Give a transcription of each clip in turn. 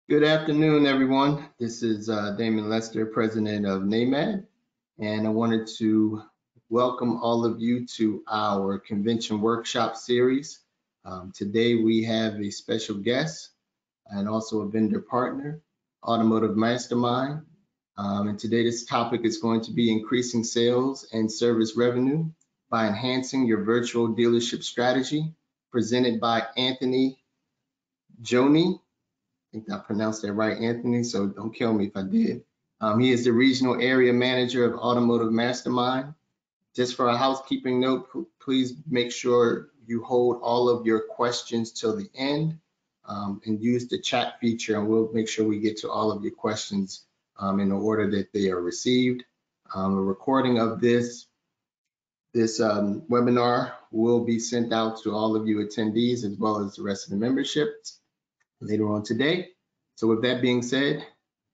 Good afternoon, everyone. This is Damon Lester, president of NAMAD, and I wanted to welcome all of you to our convention workshop series. Today we have a special guest and also a vendor partner, Automotive Mastermind. And today this topic is going to be increasing sales and service revenue by enhancing your virtual dealership strategy, presented by Anthony Joni. I think I pronounced that right, Anthony, so don't kill me if I did. He is the regional area manager of Automotive Mastermind. Just for a housekeeping note, please make sure you hold all of your questions till the end and use the chat feature, and we'll make sure we get to all of your questions in the order that they are received. A recording of this webinar will be sent out to all of you attendees as well as the rest of the memberships later on today. So with that being said,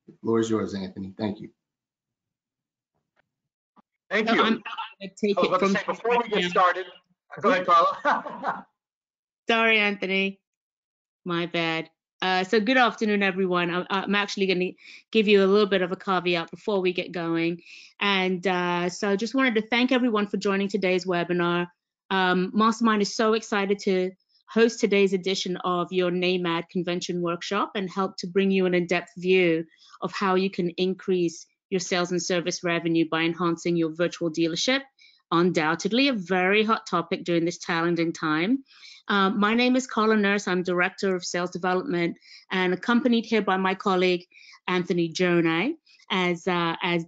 the floor is yours, Anthony. Thank you. Thank you. I'm gonna take I was it about to from say, before we get started, go ahead, Carla. Sorry, Anthony. My bad. So good afternoon, everyone. I'm actually going to give you a little bit of a caveat before we get going. And so I just wanted to thank everyone for joining today's webinar. Mastermind is so excited to host today's edition of your NAMAD convention workshop and help to bring you an in-depth view of how you can increase your sales and service revenue by enhancing your virtual dealership. Undoubtedly a very hot topic during this challenging time. My name is Carla Nurse. I'm Director of Sales Development and accompanied here by my colleague, Anthony Joni, as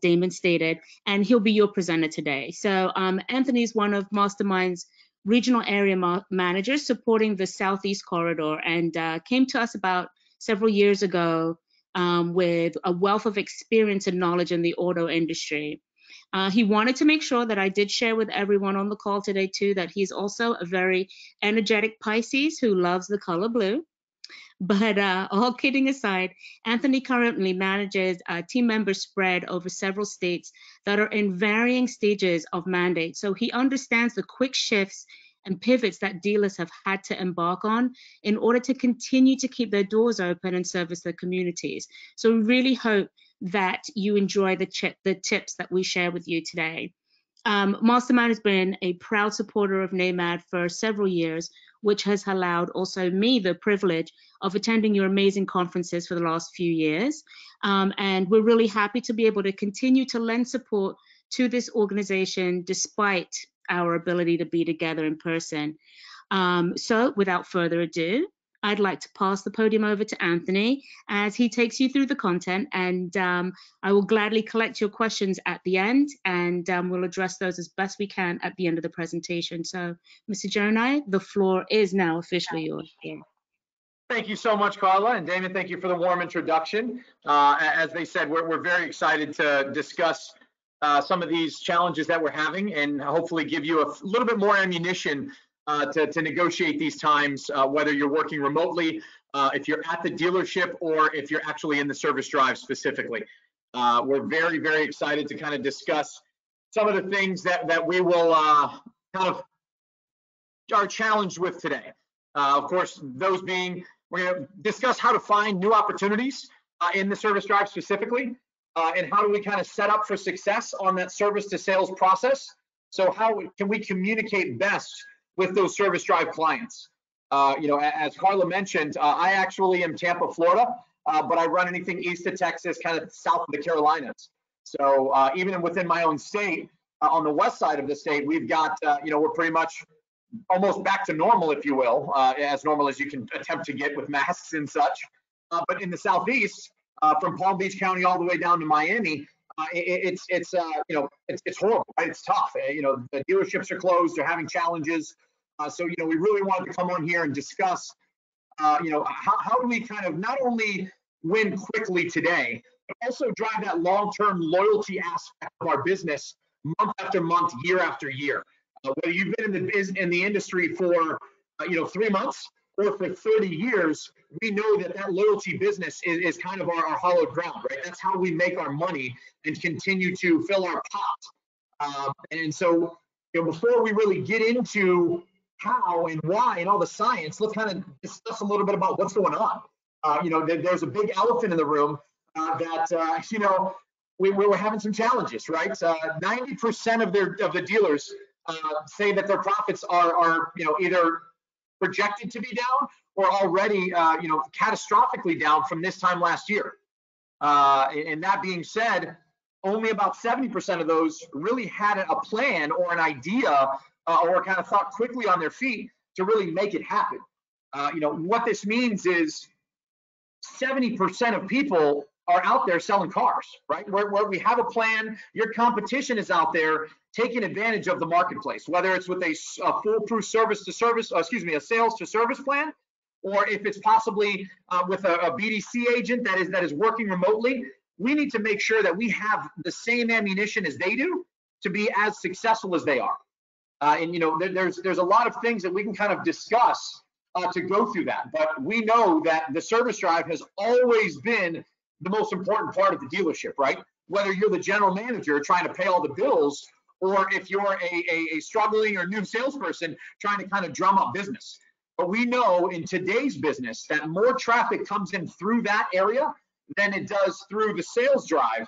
Damon stated, and he'll be your presenter today. So Anthony is one of Mastermind's regional area managers supporting the Southeast Corridor and came to us about several years ago with a wealth of experience and knowledge in the auto industry. He wanted to make sure that I did share with everyone on the call today too that he's also a very energetic Pisces who loves the color blue. But all kidding aside, Anthony currently manages a team member spread over several states that are in varying stages of mandate. So he understands the quick shifts and pivots that dealers have had to embark on in order to continue to keep their doors open and service their communities. So we really hope that you enjoy the tips that we share with you today. Mastermind has been a proud supporter of NAMAD for several years, which has allowed also me the privilege of attending your amazing conferences for the last few years. And we're really happy to be able to continue to lend support to this organization despite our ability to be together in person. So without further ado, I'd like to pass the podium over to Anthony as he takes you through the content, and I will gladly collect your questions at the end, and we'll address those as best we can at the end of the presentation. So, Mr. Joni, the floor is now officially yours. Thank you so much, Carla, and Damon, thank you for the warm introduction. As they said, we're very excited to discuss some of these challenges that we're having and hopefully give you a little bit more ammunition to negotiate these times, whether you're working remotely, if you're at the dealership, or if you're actually in the service drive specifically. We're very, very excited to kind of discuss some of the things that we will kind of are challenged with today. Of course, those being, we're going to discuss how to find new opportunities in the service drive specifically, and how do we kind of set up for success on that service to sales process. So how can we communicate best with those service drive clients? As Carla mentioned, I actually am Tampa, Florida, but I run anything east of Texas, kind of south of the Carolinas. So even within my own state, on the west side of the state, we've got, we're pretty much almost back to normal, if you will, as normal as you can attempt to get with masks and such. But in the southeast, from Palm Beach County all the way down to Miami, it's horrible, right? It's tough. The dealerships are closed, they're having challenges. So we really wanted to come on here and discuss, how do we kind of not only win quickly today, but also drive that long-term loyalty aspect of our business month after month, year after year. Whether you've been in the industry for 3 months or for 30 years, we know that loyalty business is kind of our hallowed ground, right? That's how we make our money and continue to fill our pot. And so, before we really get into how and why and all the science, let's kind of discuss a little bit about what's going on. there's a big elephant in the room that we're having some challenges, right? 90% of the dealers say that their profits are either projected to be down or already catastrophically down from this time last year. And that being said, only about 70% of those really had a plan or an idea or kind of thought quickly on their feet to really make it happen. What this means is 70% of people are out there selling cars, right? Where we have a plan, your competition is out there taking advantage of the marketplace, whether it's with a foolproof a sales to service plan, or if it's possibly with a BDC agent that is working remotely. We need to make sure that we have the same ammunition as they do to be as successful as they are. There's a lot of things that we can kind of discuss to go through that, but we know that the service drive has always been the most important part of the dealership, right? Whether you're the general manager trying to pay all the bills, or if you're a struggling or new salesperson trying to kind of drum up business. But we know in today's business that more traffic comes in through that area than it does through the sales drive,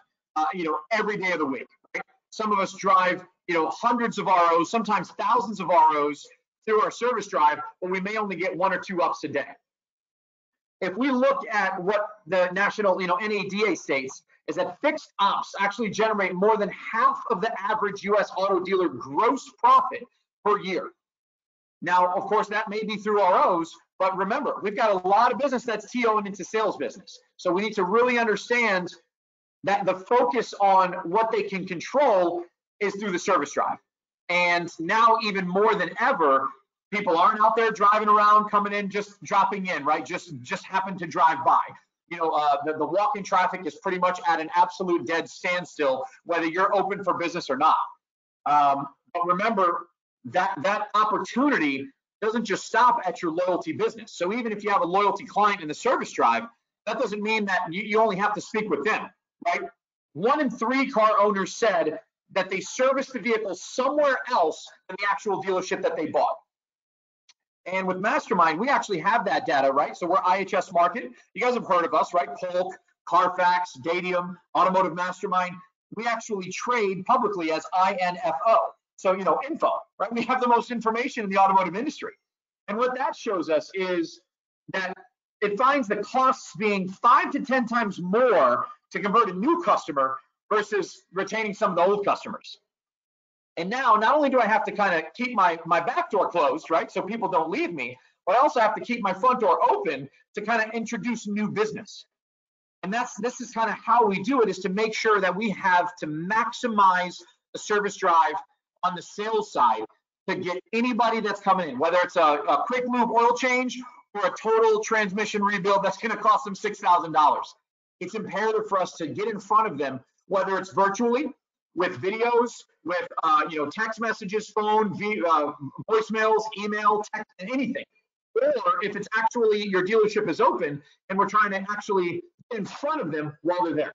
every day of the week. Right? Some of us drive, hundreds of ROs, sometimes thousands of ROs through our service drive, but we may only get 1 or 2 ups a day. If we look at what the national, NADA states, is that fixed ops actually generate more than half of the average U.S. auto dealer gross profit per year. Now, of course, that may be through ROs, but remember, we've got a lot of business that's TOing into sales business. So we need to really understand that the focus on what they can control is through the service drive. And now even more than ever, people aren't out there driving around, coming in, just dropping in, right? Just happen to drive by. The walk-in traffic is pretty much at an absolute dead standstill, whether you're open for business or not. But remember that opportunity doesn't just stop at your loyalty business. So even if you have a loyalty client in the service drive, that doesn't mean that you only have to speak with them, right? 1 in 3 car owners said that they serviced the vehicle somewhere else than the actual dealership that they bought. And with Mastermind, we actually have that data, right? So we're IHS Markit. You guys have heard of us, right? Polk, Carfax, Dadium, Automotive Mastermind. We actually trade publicly as INFO. So, info, right? We have the most information in the automotive industry. And what that shows us is that it finds the costs being 5 to 10 times more to convert a new customer versus retaining some of the old customers. And now, not only do I have to kind of keep my back door closed, right, so people don't leave me, but I also have to keep my front door open to kind of introduce new business. And this is kind of how we do it, is to make sure that we have to maximize the service drive on the sales side to get anybody that's coming in, whether it's a quick lube oil change or a total transmission rebuild that's going to cost them $6,000. It's imperative for us to get in front of them, whether it's virtually, with videos, with text messages, phone, voicemails, email, text, anything. Or if it's actually your dealership is open and we're trying to actually get in front of them while they're there.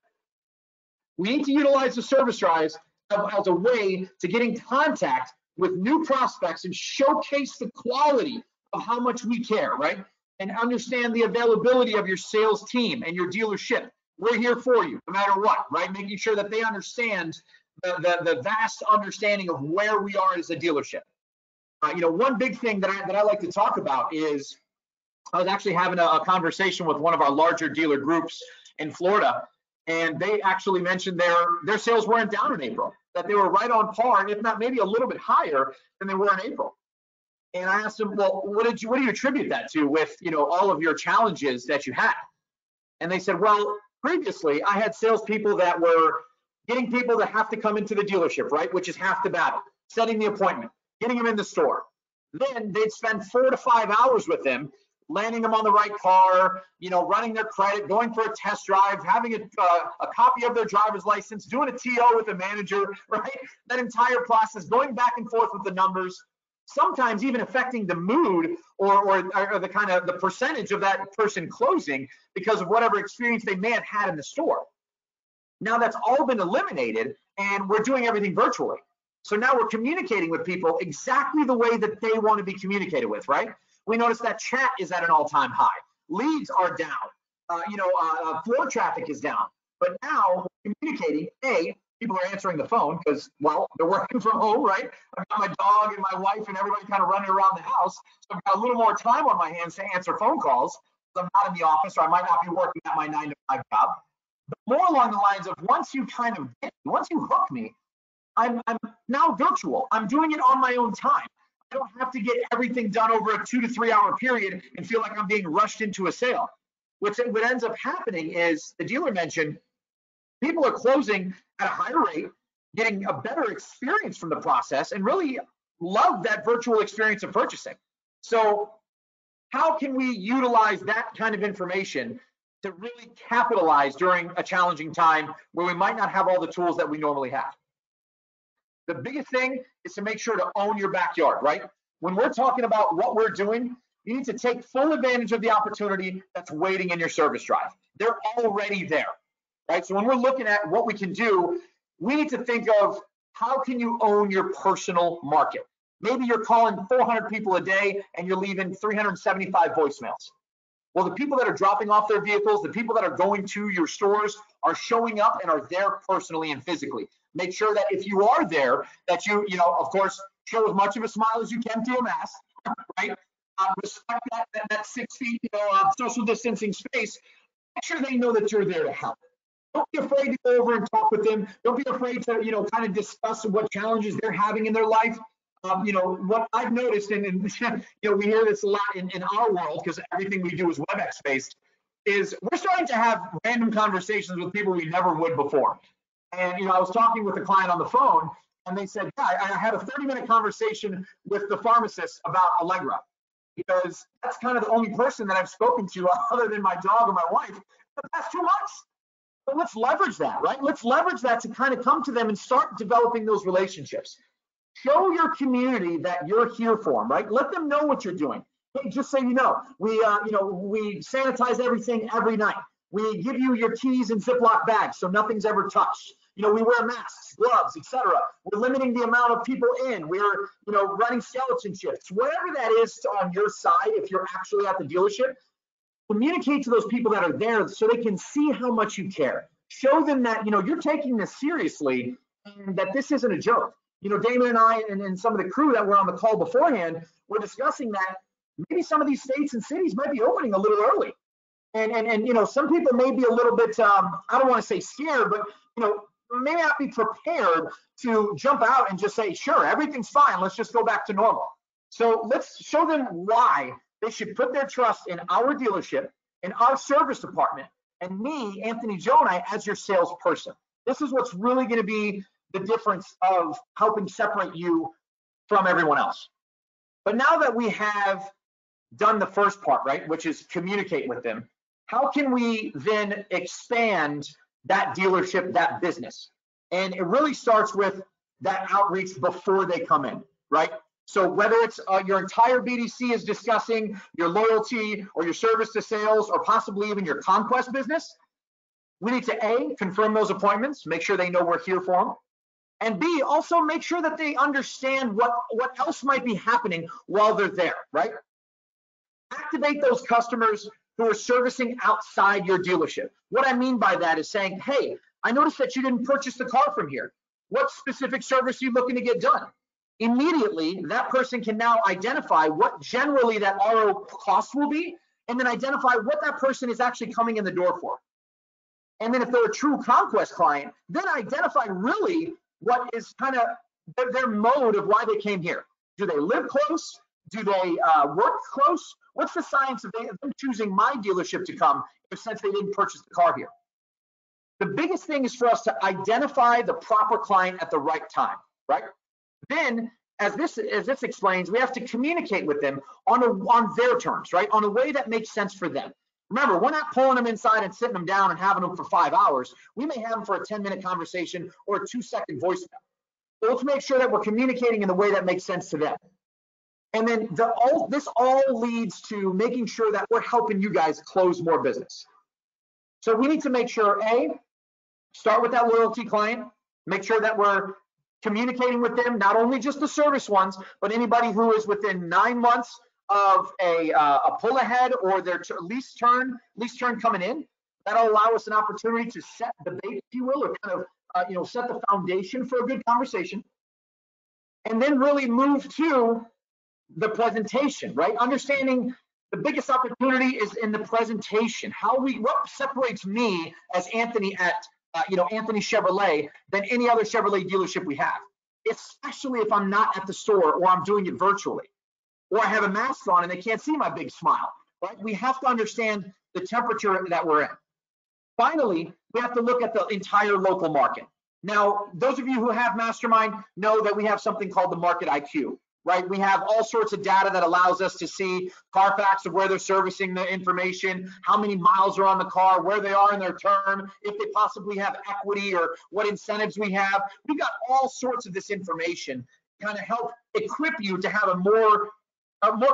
We need to utilize the service drives as a way to get in contact with new prospects and showcase the quality of how much we care, right? And understand the availability of your sales team and your dealership. We're here for you, no matter what, right? Making sure that they understand the vast understanding of where we are as a dealership. One big thing that I like to talk about is, I was actually having a conversation with one of our larger dealer groups in Florida, and they actually mentioned their sales weren't down in April, that they were right on par, if not maybe a little bit higher than they were in April. And I asked them, well, what do you attribute that to with all of your challenges that you had? And they said, well, previously I had salespeople that were getting people that have to come into the dealership, right, which is half the battle, setting the appointment, getting them in the store. Then they'd spend 4 to 5 hours with them, landing them on the right car, running their credit, going for a test drive, having a copy of their driver's license, doing a TO with the manager, right? That entire process, going back and forth with the numbers, sometimes even affecting the mood or the kind of the percentage of that person closing because of whatever experience they may have had in the store. Now that's all been eliminated and we're doing everything virtually. So now we're communicating with people exactly the way that they want to be communicated with, right? We notice that chat is at an all-time high. Leads are down. floor traffic is down. But now communicating, people are answering the phone because, well, they're working from home, right? I've got my dog and my wife and everybody kind of running around the house. So I've got a little more time on my hands to answer phone calls. I'm not in the office, or I might not be working at my 9-to-5 job. But more along the lines of once you hook me, I'm now virtual. I'm doing it on my own time. I don't have to get everything done over a 2 to 3 hour period and feel like I'm being rushed into a sale. What ends up happening is, the dealer mentioned, people are closing at a higher rate, getting a better experience from the process, and really love that virtual experience of purchasing. So how can we utilize that kind of information to really capitalize during a challenging time where we might not have all the tools that we normally have? The biggest thing is to make sure to own your backyard, right? When we're talking about what we're doing, you need to take full advantage of the opportunity that's waiting in your service drive. They're already there, right? So when we're looking at what we can do, we need to think of, how can you own your personal market? Maybe you're calling 400 people a day and you're leaving 375 voicemails. Well, the people that are dropping off their vehicles, the people that are going to your stores, are showing up and are there personally and physically. Make sure that if you are there, that you of course, show as much of a smile as you can through a mask, right? Respect that 6 feet, social distancing space. Make sure they know that you're there to help. Don't be afraid to go over and talk with them. Don't be afraid to, kind of discuss what challenges they're having in their life. What I've noticed, and we hear this a lot in our world, because everything we do is WebEx based, is we're starting to have random conversations with people we never would before. And, I was talking with a client on the phone, and they said, yeah, I had a 30-minute conversation with the pharmacist about Allegra, because that's kind of the only person that I've spoken to other than my dog or my wife for the past 2 months. So let's leverage that, right? Let's leverage that to kind of come to them and start developing those relationships. Show your community that you're here for them, right? Let them know what you're doing. Hey, just so you know, we sanitize everything every night. We give you your keys in Ziploc bags so nothing's ever touched. We wear masks, gloves, etc. We're limiting the amount of people in. We're, running skeleton shifts. Whatever that is on your side, if you're actually at the dealership, communicate to those people that are there so they can see how much you care. Show them that, you're taking this seriously and that this isn't a joke. Damon and I and some of the crew that were on the call beforehand were discussing that maybe some of these states and cities might be opening a little early. And some people may be a little bit, I don't want to say scared, but, may not be prepared to jump out and just say, sure, everything's fine, let's just go back to normal. So let's show them why they should put their trust in our dealership, in our service department, and me, Anthony Jonai, as your salesperson. This is what's really going to be the difference of helping separate you from everyone else. But now that we have done the first part, right, which is communicate with them, how can we then expand that dealership, that business? And it really starts with that outreach before they come in, right? So whether it's your entire BDC is discussing your loyalty or your service to sales or possibly even your conquest business, we need to A, confirm those appointments, make sure they know we're here for them. And B, also make sure that they understand what else might be happening while they're there, right? Activate those customers who are servicing outside your dealership. What I mean by that is saying, hey, I noticed that you didn't purchase the car from here. What specific service are you looking to get done? Immediately, that person can now identify what generally that RO cost will be, and then identify what that person is actually coming in the door for. And then if they're a true conquest client, then identify really what is kind of their mode of why they came here. Do they live close? Do they work close? What's the science of them choosing my dealership to come since they didn't purchase the car here? The biggest thing is for us to identify the proper client at the right time, right? Then, as this explains, we have to communicate with them on their terms, right? On a way that makes sense for them. Remember, we're not pulling them inside and sitting them down and having them for 5 hours. We may have them for a 10-minute conversation or a 2-second voicemail. So let's make sure that we're communicating in the way that makes sense to them. And then this all leads to making sure that we're helping you guys close more business. So we need to make sure, A, start with that loyalty client, make sure that we're communicating with them, not only just the service ones, but anybody who is within 9 months of a pull ahead or their lease turn coming in. That'll allow us an opportunity to set the bait, if you will, or kind of set the foundation for a good conversation, and then really move to the presentation, right? Understanding the biggest opportunity is in the presentation. What separates me as Anthony at Anthony Chevrolet than any other Chevrolet dealership we have, especially if I'm not at the store or I'm doing it virtually, or I have a mask on and they can't see my big smile, right? We have to understand the temperature that we're in. Finally, we have to look at the entire local market. Now, those of you who have Mastermind know that we have something called the Market IQ, right? We have all sorts of data that allows us to see Carfax of where they're servicing the information, how many miles are on the car, where they are in their term, if they possibly have equity or what incentives we have. We've got all sorts of this information to kind of help equip you to have a more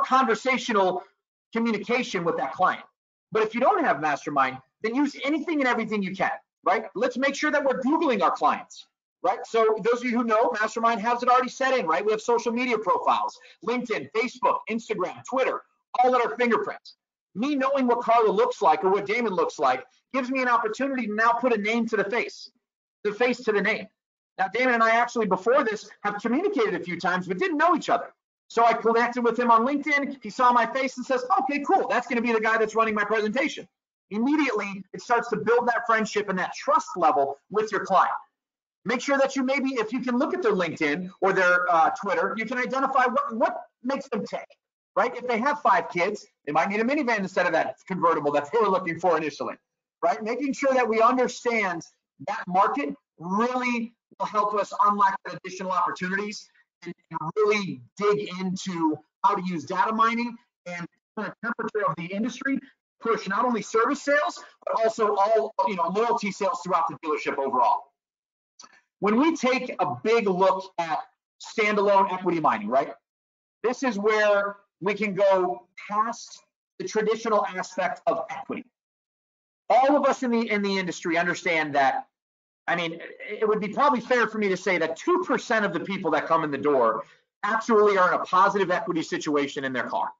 conversational communication with that client. But if you don't have Mastermind, then use anything and everything you can, right? Let's make sure that we're Googling our clients, right? So those of you who know, Mastermind has it already set in, right? We have social media profiles, LinkedIn, Facebook, Instagram, Twitter, all at our fingerprints. Me knowing what Carla looks like or what Damon looks like gives me an opportunity to now put a name to the face to the name. Now, Damon and I actually before this have communicated a few times, but didn't know each other. So I connected with him on LinkedIn. He saw my face and says, okay, cool. That's going to be the guy that's running my presentation. Immediately, it starts to build that friendship and that trust level with your client. Make sure that you maybe, if you can look at their LinkedIn or their Twitter, you can identify what makes them tick, right? If they have 5 kids, they might need a minivan instead of that convertible that they were looking for initially, right? Making sure that we understand that market really will help us unlock additional opportunities and really dig into how to use data mining and the temperature of the industry, push not only service sales, but also all loyalty sales throughout the dealership overall. When we take a big look at standalone equity mining, right? This is where we can go past the traditional aspect of equity. All of us in the industry understand that. I mean, it would be probably fair for me to say that 2% of the people that come in the door actually are in a positive equity situation in their car.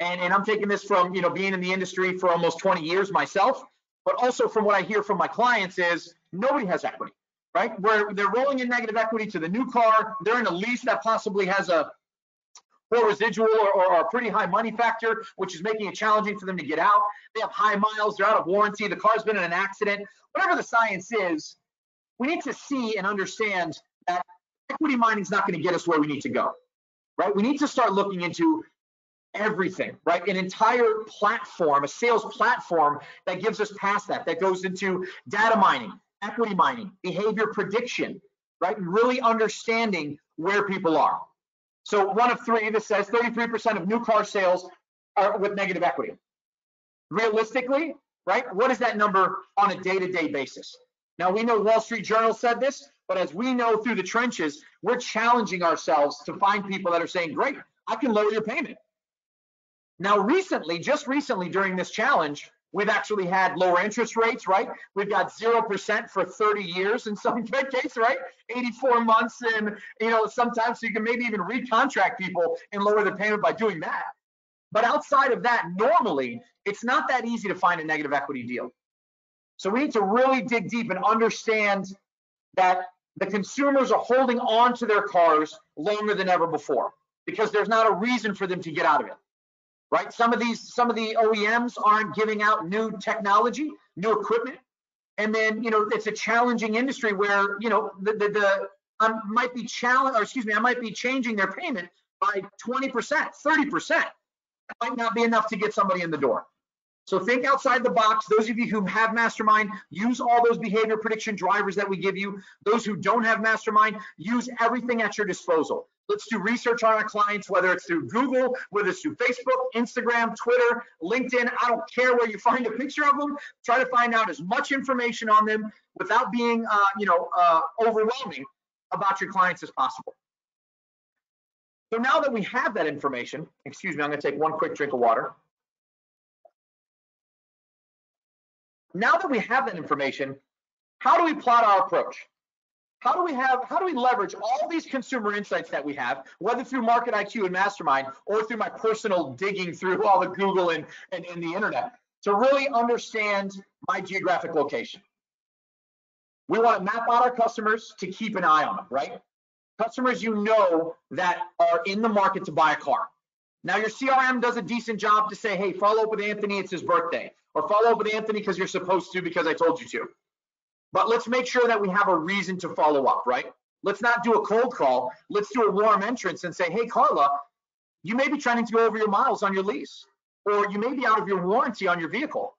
And I'm taking this from, being in the industry for almost 20 years myself, but also from what I hear from my clients is nobody has equity, right? Where they're rolling in negative equity to the new car, they're in a lease that possibly has a poor residual or a pretty high money factor, which is making it challenging for them to get out. They have high miles, they're out of warranty, the car's been in an accident. Whatever the science is, we need to see and understand that equity mining is not going to get us where we need to go, right? We need to start looking into everything, right? An entire platform, a sales platform that gives us past that goes into data mining, equity mining, behavior prediction, right? And really understanding where people are. So one of 3, this says 33% of new car sales are with negative equity. Realistically, right? What is that number on a day-to-day basis? Now, we know Wall Street Journal said this, but as we know through the trenches, we're challenging ourselves to find people that are saying, great, I can lower your payment. Now, just recently during this challenge, we've actually had lower interest rates, right? We've got 0% for 30 years in some cases, right? 84 months and, sometimes you can maybe even recontract people and lower the payment by doing that. But outside of that, normally, it's not that easy to find a negative equity deal. So we need to really dig deep and understand that the consumers are holding on to their cars longer than ever before because there's not a reason for them to get out of it, right? Some of the OEMs aren't giving out new technology, new equipment. And then, it's a challenging industry where, I might be changing their payment by 20%, 30%. That might not be enough to get somebody in the door. So think outside the box. Those of you who have Mastermind, use all those behavior prediction drivers that we give you. Those who don't have Mastermind, use everything at your disposal. Let's do research on our clients, whether it's through Google, whether it's through Facebook, Instagram, Twitter, LinkedIn. I don't care where you find a picture of them. Try to find out as much information on them without being, overwhelming about your clients as possible. So now that we have that information, excuse me, I'm going to take one quick drink of water. Now that we have that information, how do we plot our approach? How do we leverage all these consumer insights that we have, whether through Market IQ and Mastermind or through my personal digging through all the Google and the internet to really understand my geographic location? We want to map out our customers to keep an eye on them, right? Customers you know that are in the market to buy a car. Now your CRM does a decent job to say, hey, follow up with Anthony, it's his birthday. Or follow up with Anthony because you're supposed to because I told you to. But let's make sure that we have a reason to follow up, right? Let's not do a cold call. Let's do a warm entrance and say, hey, Carla, you may be trying to go over your miles on your lease, or you may be out of your warranty on your vehicle.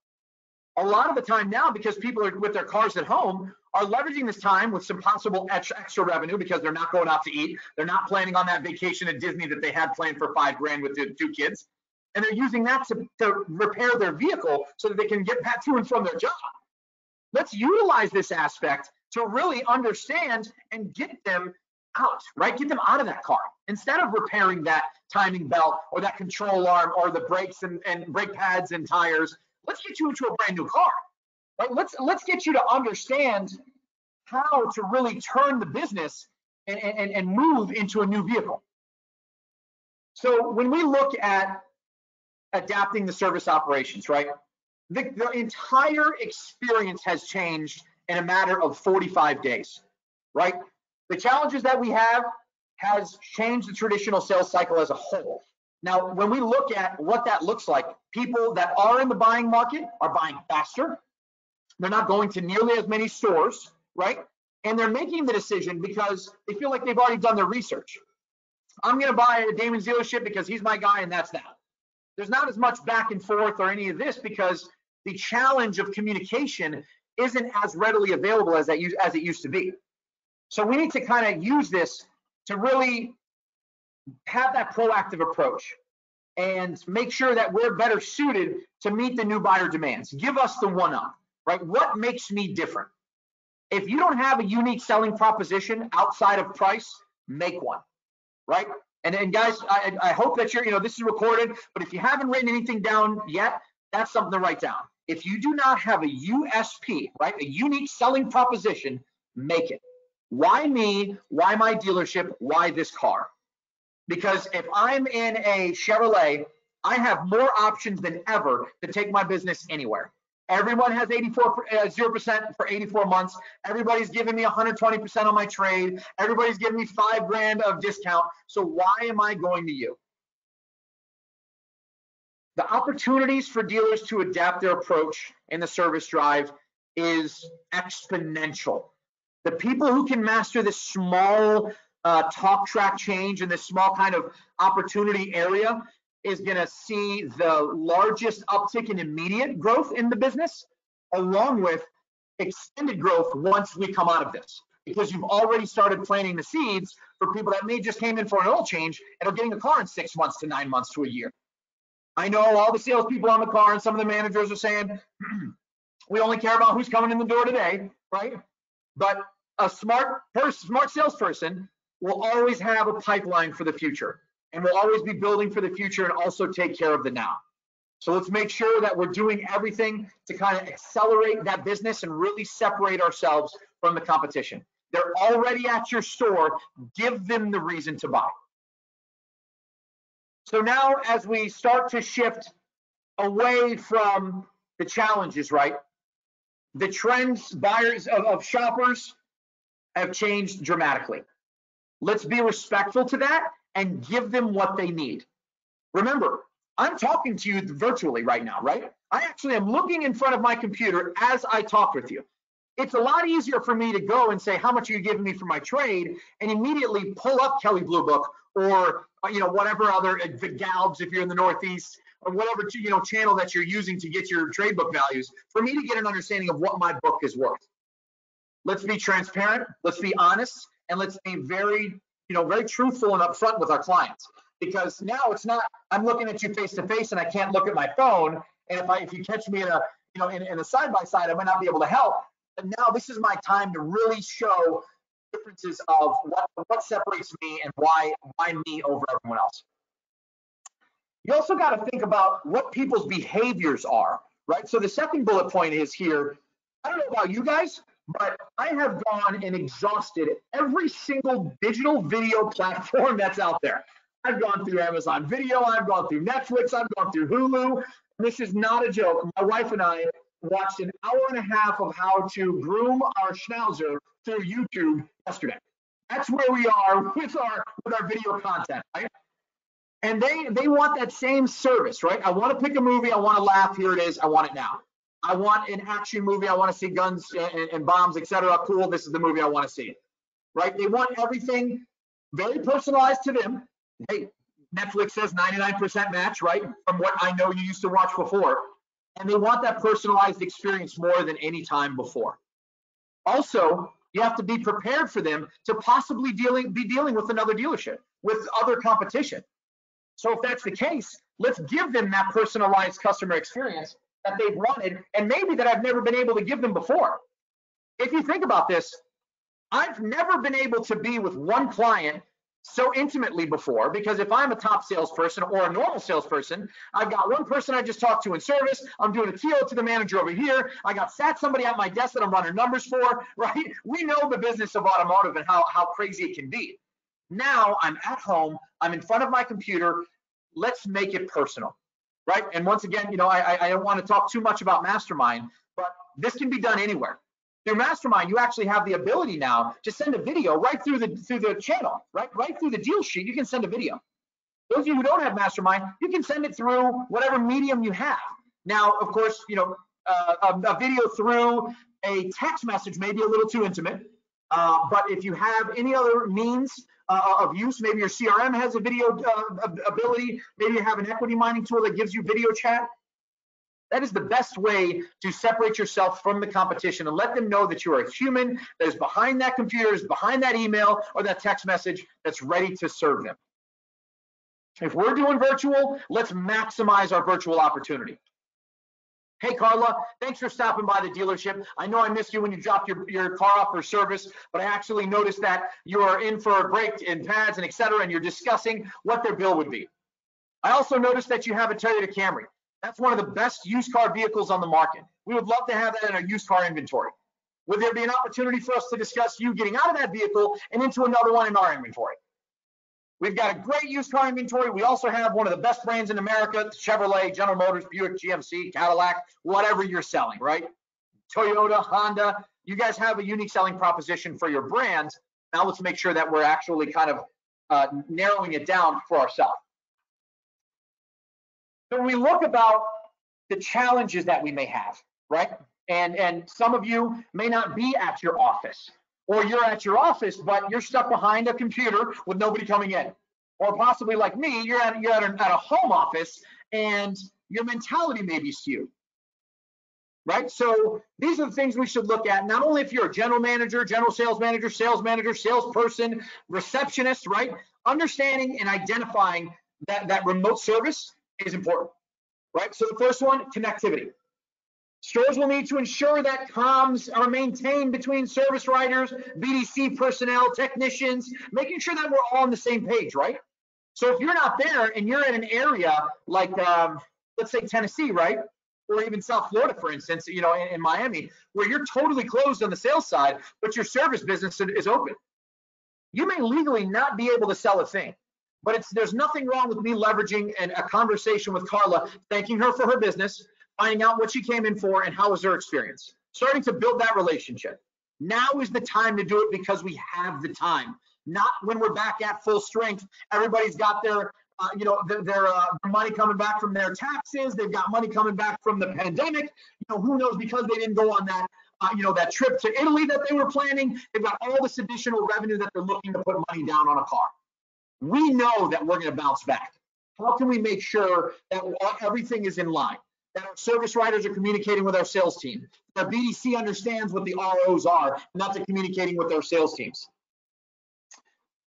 A lot of the time now, because people are with their cars at home, are leveraging this time with some possible extra revenue because they're not going out to eat. They're not planning on that vacation at Disney that they had planned for $5,000 with the 2 kids. And they're using that to repair their vehicle so that they can get back to and from their job. Let's utilize this aspect to really understand and get them out, right? Get them out of that car. Instead of repairing that timing belt or that control arm or the brakes and brake pads and tires, let's get you into a brand new car. Right? Let's get you to understand how to really turn the business and move into a new vehicle. So when we look at adapting the service operations, right? The entire experience has changed in a matter of 45 days, right? The challenges that we have has changed the traditional sales cycle as a whole. Now, when we look at what that looks like, people that are in the buying market are buying faster. They're not going to nearly as many stores, right? And they're making the decision because they feel like they've already done their research. I'm going to buy a Damon's dealership because he's my guy and that's that. There's not as much back and forth or any of this because the challenge of communication isn't as readily available as it used to be. So we need to kind of use this to really have that proactive approach and make sure that we're better suited to meet the new buyer demands. Give us the one up, right? What makes me different? If you don't have a unique selling proposition outside of price, make one, right? And guys, I hope that this is recorded, but if you haven't written anything down yet, that's something to write down. If you do not have a USP, right, a unique selling proposition, make it. Why me? Why my dealership? Why this car? Because if I'm in a Chevrolet, I have more options than ever to take my business anywhere. Everyone has 0% for 84 months. Everybody's giving me 120% on my trade. Everybody's giving me $5,000 of discount. So why am I going to you? The opportunities for dealers to adapt their approach in the service drive is exponential. The people who can master this small talk track change in this small kind of opportunity area is going to see the largest uptick in immediate growth in the business, along with extended growth once we come out of this, because you've already started planting the seeds for people that may just came in for an oil change and are getting a car in 6 months to 9 months to a year. I know all the salespeople on the car and some of the managers are saying, we only care about who's coming in the door today, right? But a smart salesperson will always have a pipeline for the future and will always be building for the future and also take care of the now. So let's make sure that we're doing everything to kind of accelerate that business and really separate ourselves from the competition. They're already at your store. Give them the reason to buy. So now as we start to shift away from the challenges, right? The trends, buyers of shoppers have changed dramatically. Let's be respectful to that and give them what they need. Remember, I'm talking to you virtually right now, right? I actually am looking in front of my computer as I talk with you. It's a lot easier for me to go and say, how much are you giving me for my trade? And immediately pull up Kelley Blue Book or, whatever other, the Galbs if you're in the Northeast, or whatever, channel that you're using to get your trade book values, for me to get an understanding of what my book is worth. Let's be transparent, let's be honest, and let's be very, very truthful and upfront with our clients. Because now it's not, I'm looking at you face to face and I can't look at my phone. And if you catch me in a side by side, I might not be able to help. But now this is my time to really show differences of what separates me and why me over everyone else. You also got to think about what people's behaviors are, right? So the second bullet point is here. I don't know about you guys, but I have gone and exhausted every single digital video platform that's out there. I've gone through Amazon Video, I've gone through Netflix, I've gone through Hulu. This is not a joke. My wife and I watched an hour and a half of how to groom our schnauzer through YouTube yesterday. That's where we are with our video content, right? And they want that same service, right? I want to pick a movie, I want to laugh, here it is, I want it now. I want an action movie, I want to see guns and bombs, etc. Cool, this is the movie I want to see, right? They want everything very personalized to them. Hey, Netflix says 99% match, right? From what I know you used to watch before. And they want that personalized experience more than any time before. Also, you have to be prepared for them to possibly be dealing with another dealership, with other competition. So if that's the case, let's give them that personalized customer experience that they've wanted, and maybe that I've never been able to give them before. If you think about this, I've never been able to be with one client so intimately before, because if I'm a top salesperson or a normal salesperson, I've got one person I just talked to in service, I'm doing a TO to the manager over here, I got somebody at my desk that I'm running numbers for, right? We know the business of automotive and how crazy it can be. Now I'm at home, I'm in front of my computer, let's make it personal, right? And once again, you know, I don't want to talk too much about Mastermind, but this can be done anywhere. Through Mastermind, you actually have the ability now to send a video right through the channel, right through the deal sheet. You can send a video. Those of you who don't have Mastermind, you can send it through whatever medium you have. Now, of course, you know, a video through a text message may be a little too intimate, but if you have any other means of use, maybe your CRM has a video ability, maybe you have an equity mining tool that gives you video chat. That is the best way to separate yourself from the competition and let them know that you are a human that is behind that computer, is behind that email or that text message that's ready to serve them. If we're doing virtual, let's maximize our virtual opportunity. Hey, Carla, thanks for stopping by the dealership. I know I missed you when you dropped your car off for service, but I actually noticed that you are in for a break in pads and et cetera, and you're discussing what their bill would be. I also noticed that you have a Toyota Camry. That's one of the best used car vehicles on the market. We would love to have that in our used car inventory. Would there be an opportunity for us to discuss you getting out of that vehicle and into another one in our inventory? We've got a great used car inventory. We also have one of the best brands in America, Chevrolet, General Motors, Buick, GMC, Cadillac, whatever you're selling, right? Toyota, Honda, you guys have a unique selling proposition for your brands. Now let's make sure that we're actually kind of narrowing it down for ourselves. So when we look about the challenges that we may have, right? And some of you may not be at your office, or you're at your office, but you're stuck behind a computer with nobody coming in. Or possibly like me, you're at a home office and your mentality may be skewed, right? So these are the things we should look at, not only if you're a general manager, general sales manager, salesperson, receptionist, right? Understanding and identifying that remote service is important, right? So the first one, connectivity. Stores will need to ensure that comms are maintained between service writers, BDC personnel, technicians, making sure that we're all on the same page, right? So if you're not there and you're in an area like, let's say Tennessee, right? Or even South Florida, for instance, you know, in Miami, where you're totally closed on the sales side, but your service business is open. You may legally not be able to sell a thing, but there's nothing wrong with me leveraging a conversation with Carla, thanking her for her business, finding out what she came in for and how was her experience, starting to build that relationship. Now is the time to do it because we have the time, not when we're back at full strength. Everybody's got their money coming back from their taxes. They've got money coming back from the pandemic. You know, who knows, because they didn't go on that, that trip to Italy that they were planning. They've got all this additional revenue that they're looking to put money down on a car. We know that we're going to bounce back. How can we make sure that everything is in line? That our service writers are communicating with our sales team. That our BDC understands what the ROs are, and that they're communicating with their sales teams.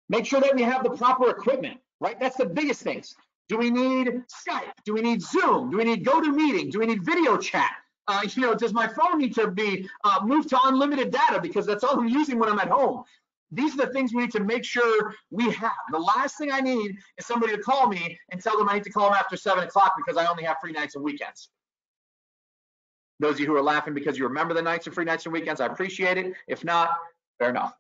Make sure that we have the proper equipment, right? That's the biggest things. Do we need Skype? Do we need Zoom? Do we need GoToMeeting? Do we need video chat? Does my phone need to be moved to unlimited data because that's all I'm using when I'm at home? These are the things we need to make sure we have. The last thing I need is somebody to call me and tell them I need to call them after 7 o'clock because I only have free nights and weekends. Those of you who are laughing because you remember the nights and free nights and weekends, I appreciate it. If not, fair enough.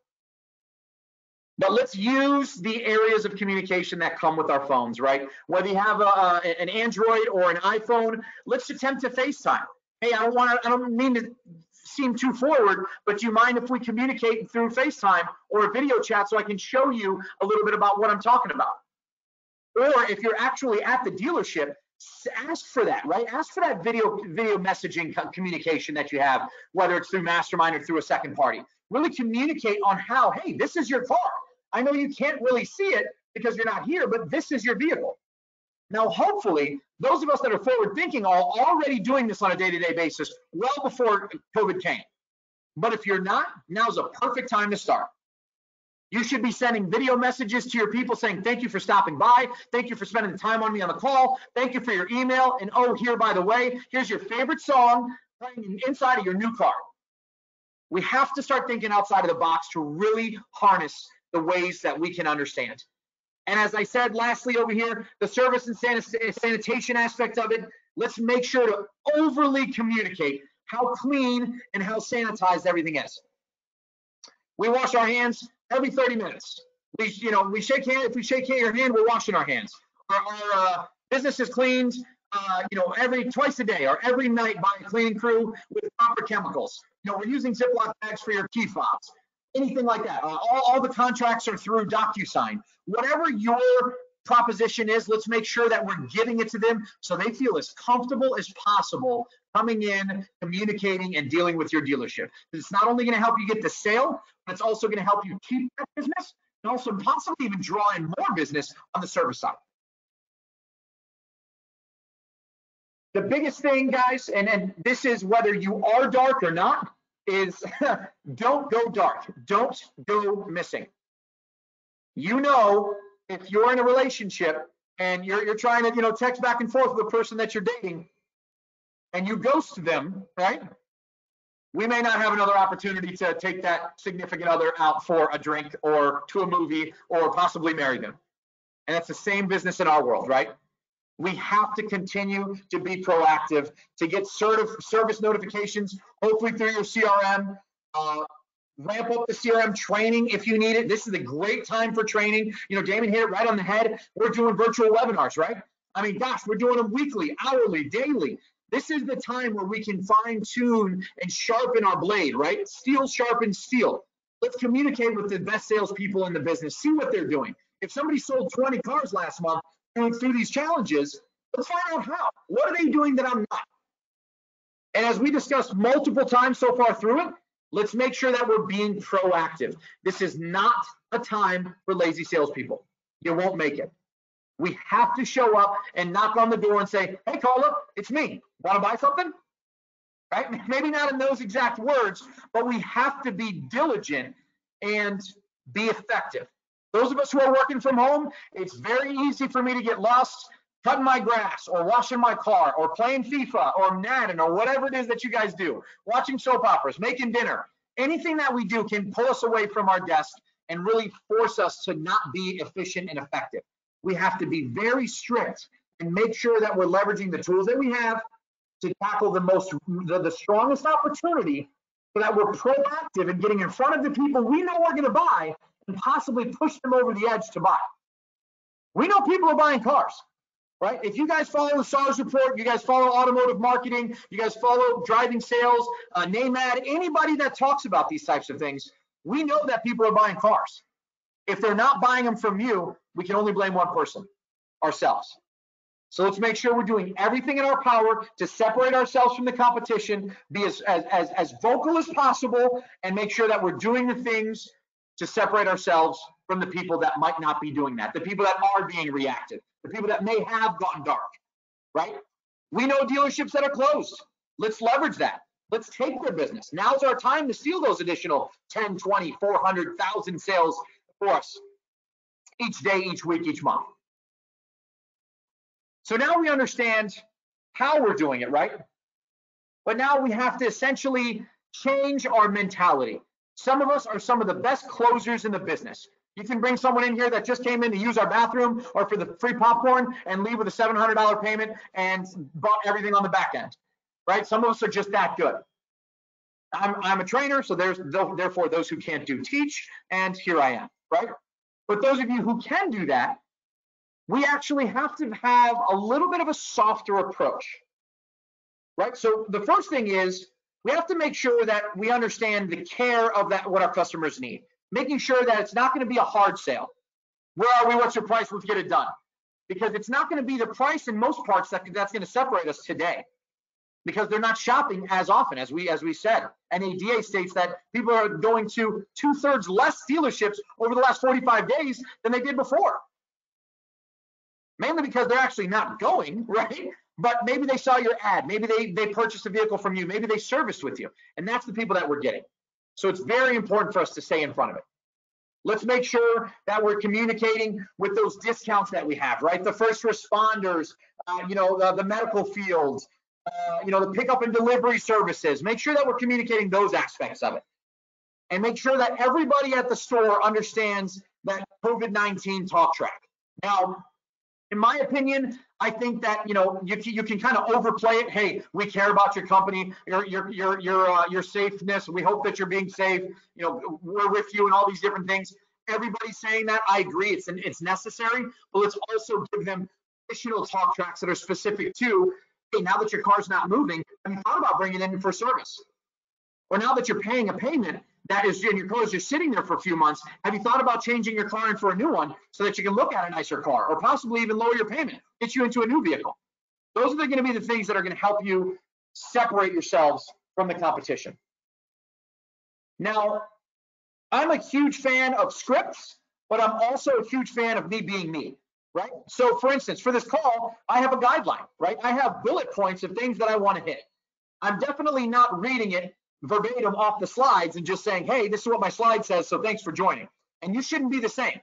But let's use the areas of communication that come with our phones, right? Whether you have an Android or an iPhone, let's attempt to FaceTime. Hey, I don't mean to seem too forward, but do you mind if we communicate through FaceTime or a video chat so I can show you a little bit about what I'm talking about? Or if you're actually at the dealership, ask for that, right? Ask for that video messaging communication that you have, whether it's through Mastermind or through a second party. Really communicate on how, hey, this is your car. I know you can't really see it because you're not here, but this is your vehicle. Now, hopefully, those of us that are forward thinking are already doing this on a day-to-day basis well before COVID came. But if you're not, now's a perfect time to start. You should be sending video messages to your people saying, thank you for stopping by. Thank you for spending the time on me on the call. Thank you for your email. And oh, here, by the way, here's your favorite song playing inside of your new car. We have to start thinking outside of the box to really harness the ways that we can understand. And as I said, lastly over here, the service and sanitation aspect of it, let's make sure to overly communicate how clean and how sanitized everything is. We wash our hands every 30 minutes. We shake hands. If we shake your hand, we're washing our hands. Our business is cleaned, twice a day or every night by a cleaning crew with proper chemicals. We're using Ziploc bags for your key fobs. Anything like that. All the contracts are through DocuSign. Whatever your proposition is, let's make sure that we're giving it to them so they feel as comfortable as possible coming in, communicating, and dealing with your dealership. It's not only going to help you get the sale, but it's also going to help you keep that business and also possibly even draw in more business on the service side. The biggest thing, guys, and this is whether you are dark or not, is don't go dark. Don't go missing. If you're in a relationship and you're trying to, text back and forth with the person that you're dating and you ghost them, right? We may not have another opportunity to take that significant other out for a drink or to a movie or possibly marry them. And it's the same business in our world, right? We have to continue to be proactive, to get service notifications, hopefully through your CRM. Ramp up the CRM training if you need it. This is a great time for training. Damon hit it right on the head. We're doing virtual webinars, right? I mean, gosh, we're doing them weekly, hourly, daily. This is the time where we can fine tune and sharpen our blade, right? Steel sharpens steel. Let's communicate with the best salespeople in the business, see what they're doing. If somebody sold 20 cars last month, going through these challenges, let's find out how. What are they doing that I'm not? And as we discussed multiple times so far through it, let's make sure that we're being proactive. This is not a time for lazy salespeople. You won't make it. We have to show up and knock on the door and say, hey, Carla, it's me. Want to buy something? Right? Maybe not in those exact words, but we have to be diligent and be effective. Those of us who are working from home, it's very easy for me to get lost cutting my grass or washing my car or playing FIFA or Madden or whatever it is that you guys do, watching soap operas, making dinner. Anything that we do can pull us away from our desk and really force us to not be efficient and effective. We have to be very strict and make sure that we're leveraging the tools that we have to tackle the strongest opportunity so that we're proactive in getting in front of the people we know are going to buy and possibly push them over the edge to buy. We know people are buying cars, right? If you guys follow the SARS report, you guys follow automotive marketing, you guys follow driving sales, NAMAD, anybody that talks about these types of things, we know that people are buying cars. If they're not buying them from you, we can only blame one person, ourselves. So let's make sure we're doing everything in our power to separate ourselves from the competition, be as vocal as possible, and make sure that we're doing the things to separate ourselves from the people that might not be doing that, the people that are being reactive, the people that may have gone dark, right? We know dealerships that are closed. Let's leverage that. Let's take their business. Now's our time to steal those additional 10, 20, 400,000 sales for us each day, each week, each month. So now we understand how we're doing it, right? But now we have to essentially change our mentality. Some of us are some of the best closers in the business. You can bring someone in here that just came in to use our bathroom or for the free popcorn and leave with a $700 payment and bought everything on the back end, right? Some of us are just that good. I'm a trainer, so therefore those who can't do teach, and here I am, right? But those of you who can do that, we actually have to have a little bit of a softer approach, right? So the first thing is we have to make sure that we understand the care of that, what our customers need, making sure that it's not going to be a hard sale. Where are we? What's your price? Let's get it done. Because it's not going to be the price in most parts that's going to separate us today, because they're not shopping as often as we said. NADA states that people are going to 2/3 less dealerships over the last 45 days than they did before. Mainly because they're actually not going, right? But maybe they saw your ad, maybe they purchased a vehicle from you, maybe they serviced with you, and that's the people that we're getting. So it's very important for us to stay in front of it. Let's make sure that we're communicating with those discounts that we have, right? The first responders, the medical fields, the pickup and delivery services. Make sure that we're communicating those aspects of it. And make sure that everybody at the store understands that COVID-19 talk track. Now, in my opinion, I think that you can kind of overplay it. Hey, we care about your company, your safeness. We hope that you're being safe. We're with you and all these different things. Everybody's saying that. I agree. It's necessary, but let's also give them additional talk tracks that are specific to, hey, now that your car's not moving, have you thought about bringing it in for service? Or now that you're paying a payment that is in your car, you're sitting there for a few months, have you thought about changing your car in for a new one so that you can look at a nicer car, or possibly even lower your payment, get you into a new vehicle? Those are going to be the things that are going to help you separate yourselves from the competition. Now, I'm a huge fan of scripts, but I'm also a huge fan of me being me, right? So for instance, for this call, I have a guideline, right? I have bullet points of things that I want to hit. I'm definitely not reading it verbatim off the slides and just saying, hey, this is what my slide says, so thanks for joining. And you shouldn't be the same.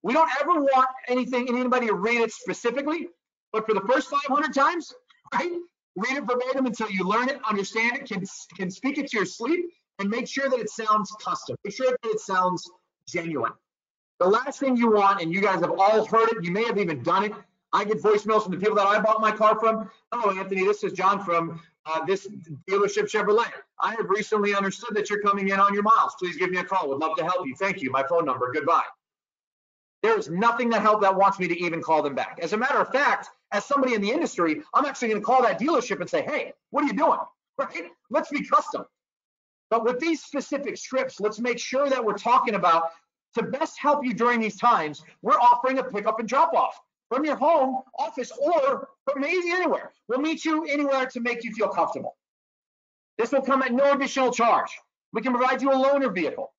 We don't ever want anybody to read it specifically, but for the first 500 times, right? Read it verbatim until you learn it, understand it, can speak it to your sleep, and make sure that it sounds custom. Make sure that it sounds genuine. The last thing you want, and you guys have all heard it, you may have even done it. I get voicemails from the people that I bought my car from. Hello, Anthony, this is John from this dealership Chevrolet. I have recently understood that you're coming in on your miles. Please give me a call. Would love to help you. Thank you. My phone number. Goodbye. There is nothing that wants me to even call them back. As a matter of fact, as somebody in the industry, I'm actually going to call that dealership and say, hey, what are you doing? Right? Let's be custom. But with these specific scripts, let's make sure that we're talking about, to best help you during these times, we're offering a pickup and drop off from your home, office, or from anywhere. We'll meet you anywhere to make you feel comfortable. This will come at no additional charge. We can provide you a loaner vehicle,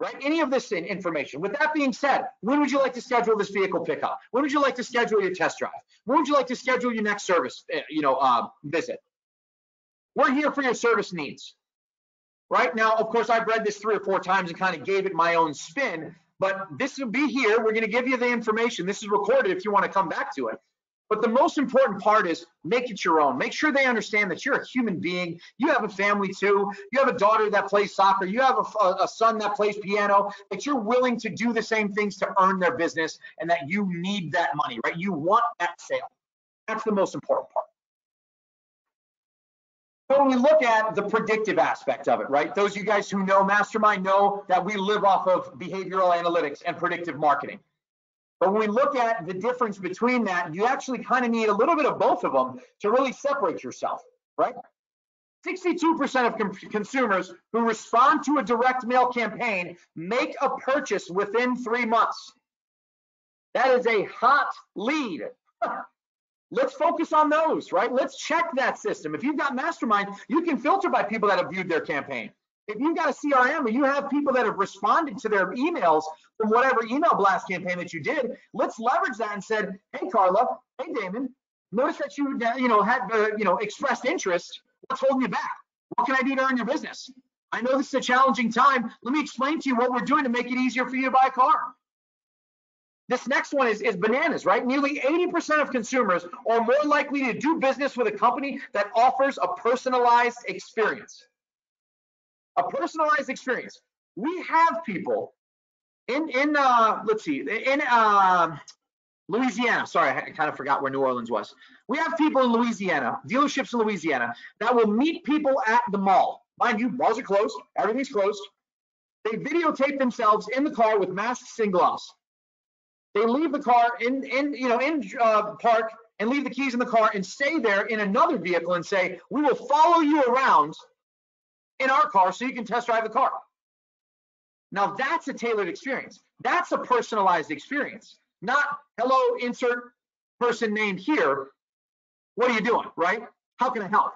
right? Any of this information. With that being said, when would you like to schedule this vehicle pickup? When would you like to schedule your test drive? When would you like to schedule your next service, visit? We're here for your service needs. Right now, of course, I've read this 3 or 4 times and kind of gave it my own spin, but this will be here. We're going to give you the information. This is recorded if you want to come back to it. But the most important part is make it your own. Make sure they understand that you're a human being. You have a family too. You have a daughter that plays soccer. You have a son that plays piano, that you're willing to do the same things to earn their business, and that you need that money, right? You want that sale. That's the most important part. When we look at the predictive aspect of it, right? Those of you guys who know Mastermind know that we live off of behavioral analytics and predictive marketing. But when we look at the difference between that, you actually kind of need a little bit of both of them to really separate yourself, right? 62% of consumers who respond to a direct mail campaign make a purchase within 3 months. That is a hot lead. Let's focus on those, right? Let's check that system. If you've got Mastermind, you can filter by people that have viewed their campaign. If you've got a CRM or you have people that have responded to their emails from whatever email blast campaign that you did, let's leverage that and said, hey, Carla, hey, Damon, notice that you had expressed interest. What's holding you back? What can I do to earn your business? I know this is a challenging time. Let me explain to you what we're doing to make it easier for you to buy a car. This next one is bananas, right? Nearly 80% of consumers are more likely to do business with a company that offers a personalized experience. A personalized experience. We have people in Louisiana, sorry, I kind of forgot where New Orleans was. We have people in Louisiana, dealerships in Louisiana, that will meet people at the mall. Mind you, malls are closed, everything's closed. They videotape themselves in the car with masks and gloves. They leave the car in park and leave the keys in the car and stay there in another vehicle and say, we will follow you around in our car so you can test drive the car. Now that's a tailored experience. That's a personalized experience. Not, hello, insert person named here. What are you doing, right? How can I help?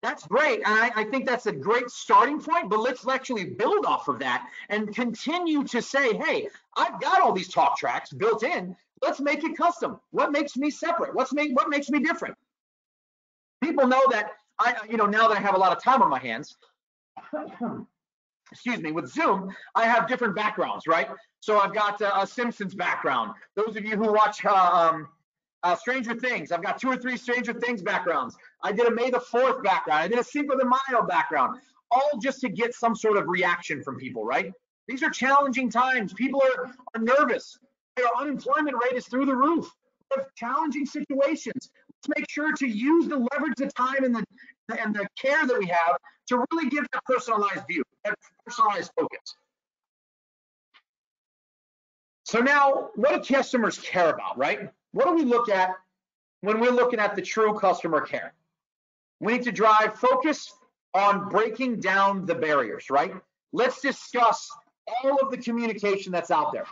That's great, and I think that's a great starting point, but let's actually build off of that and continue to say, hey, I've got all these talk tracks built in. Let's make it custom. What makes me separate? What makes me different? People know that now that I have a lot of time on my hands, excuse me, with Zoom, I have different backgrounds, right? So I've got a Simpsons background. Those of you who watch Stranger Things, I've got 2 or 3 Stranger Things backgrounds. I did a May the 4th background. I did a Cinco de Mayo background, all just to get some sort of reaction from people, right? These are challenging times. People are nervous. Their unemployment rate is through the roof. We have challenging situations. Let's make sure to use the leverage, the time, and the care that we have to really give that personalized view, that personalized focus. So now, what do customers care about, right? What do we look at when we're looking at the true customer care? We need to drive focus on breaking down the barriers, right? Let's discuss all of the communication that's out there.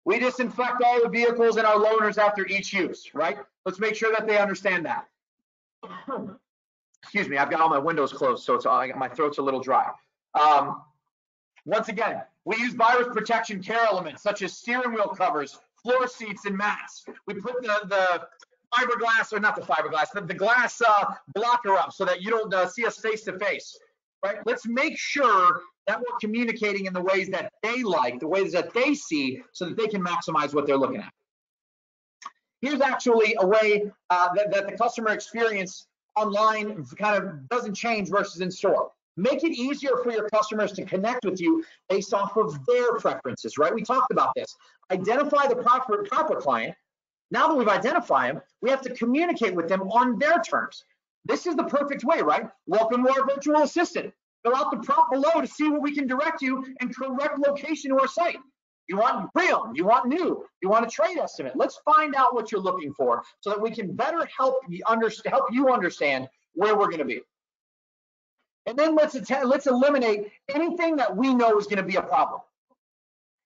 We disinfect all the vehicles and our loaners after each use, right? Let's make sure that they understand that. Excuse me, I've got all my windows closed, so my throat's a little dry. Once again, we use virus protection care elements such as steering wheel covers, floor seats, and mats. We put the fiberglass, or not the fiberglass, the glass blocker up so that you don't see us face to face, right? Let's make sure that we're communicating in the ways that they like, the ways that they see, so that they can maximize what they're looking at. Here's actually a way that the customer experience online kind of doesn't change versus in store. Make it easier for your customers to connect with you based off of their preferences, right? We talked about this. Identify the proper client. Now that we've identified them, we have to communicate with them on their terms. This is the perfect way, right? Welcome to our virtual assistant. Fill out the prompt below to see where we can direct you and correct location to our site. You want pre-owned, you want new, you want a trade estimate. Let's find out what you're looking for so that we can better help you understand where we're going to be. And then let's eliminate anything that we know is going to be a problem.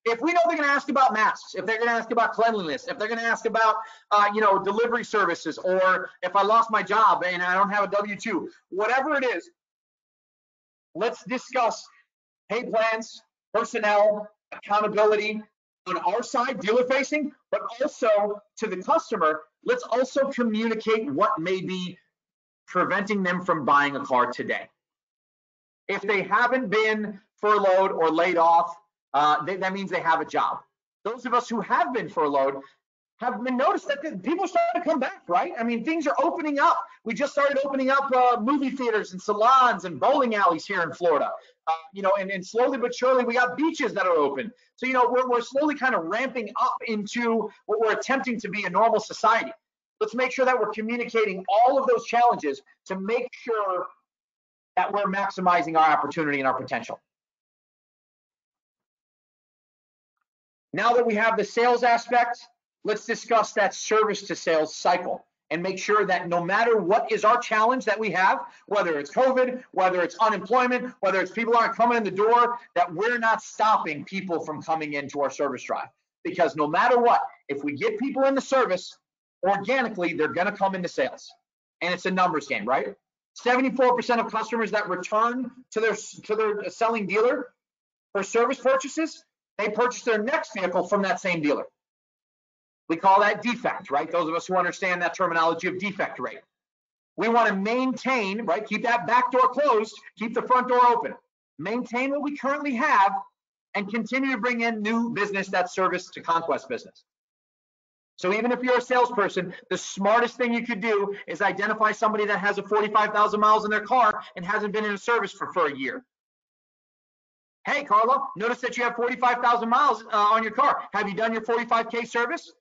If we know they're going to ask about masks, if they're going to ask about cleanliness, if they're going to ask about delivery services, or if I lost my job and I don't have a W-2, whatever it is, let's discuss pay plans, personnel, accountability on our side, dealer facing, but also to the customer. Let's also communicate what may be preventing them from buying a car today. If they haven't been furloughed or laid off, that means they have a job. Those of us who have been furloughed have been noticed that people are starting to come back, right? I mean, things are opening up. We just started opening up movie theaters and salons and bowling alleys here in Florida. And slowly but surely, we got beaches that are open. So, we're slowly kind of ramping up into what we're attempting to be a normal society. Let's make sure that we're communicating all of those challenges to make sure that we're maximizing our opportunity and our potential. Now that we have the sales aspect, let's discuss that service to sales cycle and make sure that no matter what is our challenge that we have, whether it's COVID, whether it's unemployment, whether it's people aren't coming in the door, that we're not stopping people from coming into our service drive. Because no matter what, if we get people into service, organically, they're going to come into sales. And it's a numbers game, right? 74% of customers that return to their selling dealer for service purchases, they purchase their next vehicle from that same dealer. We call that defect, right? Those of us who understand that terminology of defect rate. We want to maintain, right? Keep that back door closed, keep the front door open. Maintain what we currently have and continue to bring in new business that's service to conquest business. So even if you're a salesperson, the smartest thing you could do is identify somebody that has a 45,000 miles in their car and hasn't been in a service for a year. Hey, Carla, notice that you have 45,000 miles on your car. Have you done your 45K service?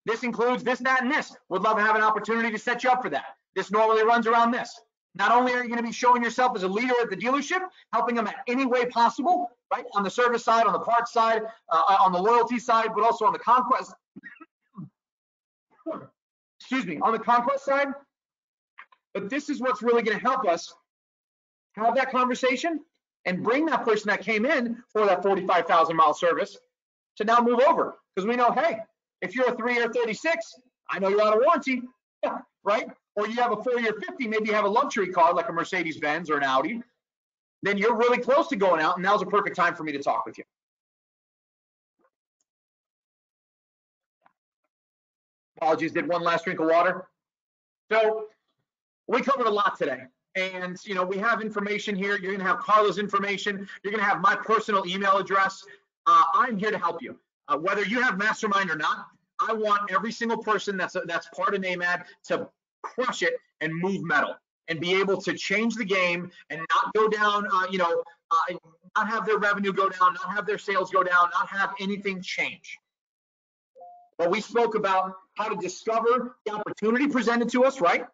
This includes this, that, and this. Would love to have an opportunity to set you up for that. This normally runs around this. Not only are you going to be showing yourself as a leader at the dealership, helping them at any way possible, right? On the service side, on the parts side, on the loyalty side, but also on the conquest. Excuse me, on the conquest side. But this is what's really going to help us have that conversation and bring that person that came in for that 45,000 mile service to now move over. Because we know, hey, if you're a 3-year 36, I know you're out of warranty, right? Or you have a 4-year 50, maybe you have a luxury car like a Mercedes-Benz or an Audi, then you're really close to going out, and now's a perfect time for me to talk with you. Apologies, did one last drink of water. So we covered a lot today. And, you know, we have information here. You're going to have Carla's information. You're going to have my personal email address. I'm here to help you. Whether you have Mastermind or not, I want every single person that's part of NAMAD to crush it and move metal and be able to change the game and not go down, not have their revenue go down, not have their sales go down, not have anything change. But we spoke about how to discover the opportunity presented to us, right?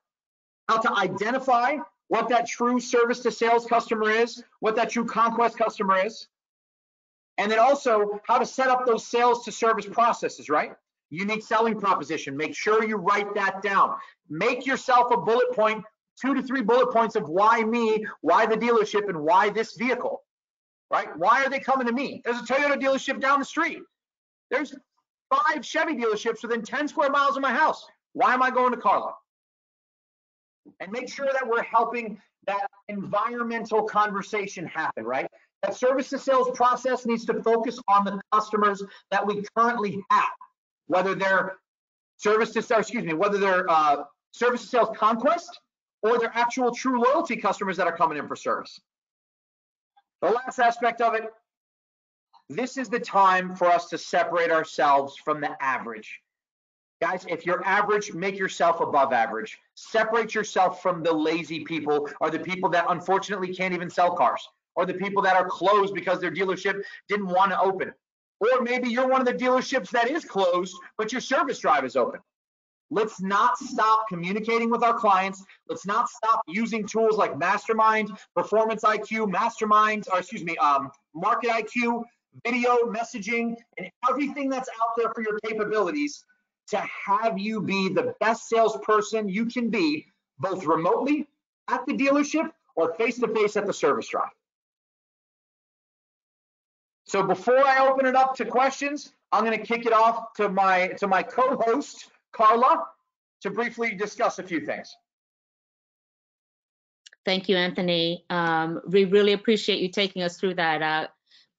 How to identify what that true service to sales customer is, what that true conquest customer is. And then also how to set up those sales to service processes, right? Unique selling proposition. Make sure you write that down. Make yourself a bullet point, 2 to 3 bullet points of why me, why the dealership, and why this vehicle, right? Why are they coming to me? There's a Toyota dealership down the street. There's 5 Chevy dealerships within 10 square miles of my house. Why am I going to Carla? And make sure that we're helping that environmental conversation happen, right? That service to sales process needs to focus on the customers that we currently have, whether they're service to sales conquest or they're actual true loyalty customers that are coming in for service. The last aspect of it, this is the time for us to separate ourselves from the average. Guys, if you're average, make yourself above average. Separate yourself from the lazy people or the people that unfortunately can't even sell cars, or the people that are closed because their dealership didn't want to open. Or maybe you're one of the dealerships that is closed, but your service drive is open. Let's not stop communicating with our clients. Let's not stop using tools like Mastermind, Performance IQ, Market IQ, video, messaging, and everything that's out there for your capabilities to have you be the best salesperson you can be, both remotely at the dealership or face-to-face at the service drive. So before I open it up to questions, I'm going to kick it off to my co-host, Carla, to briefly discuss a few things. Thank you, Anthony. We really appreciate you taking us through that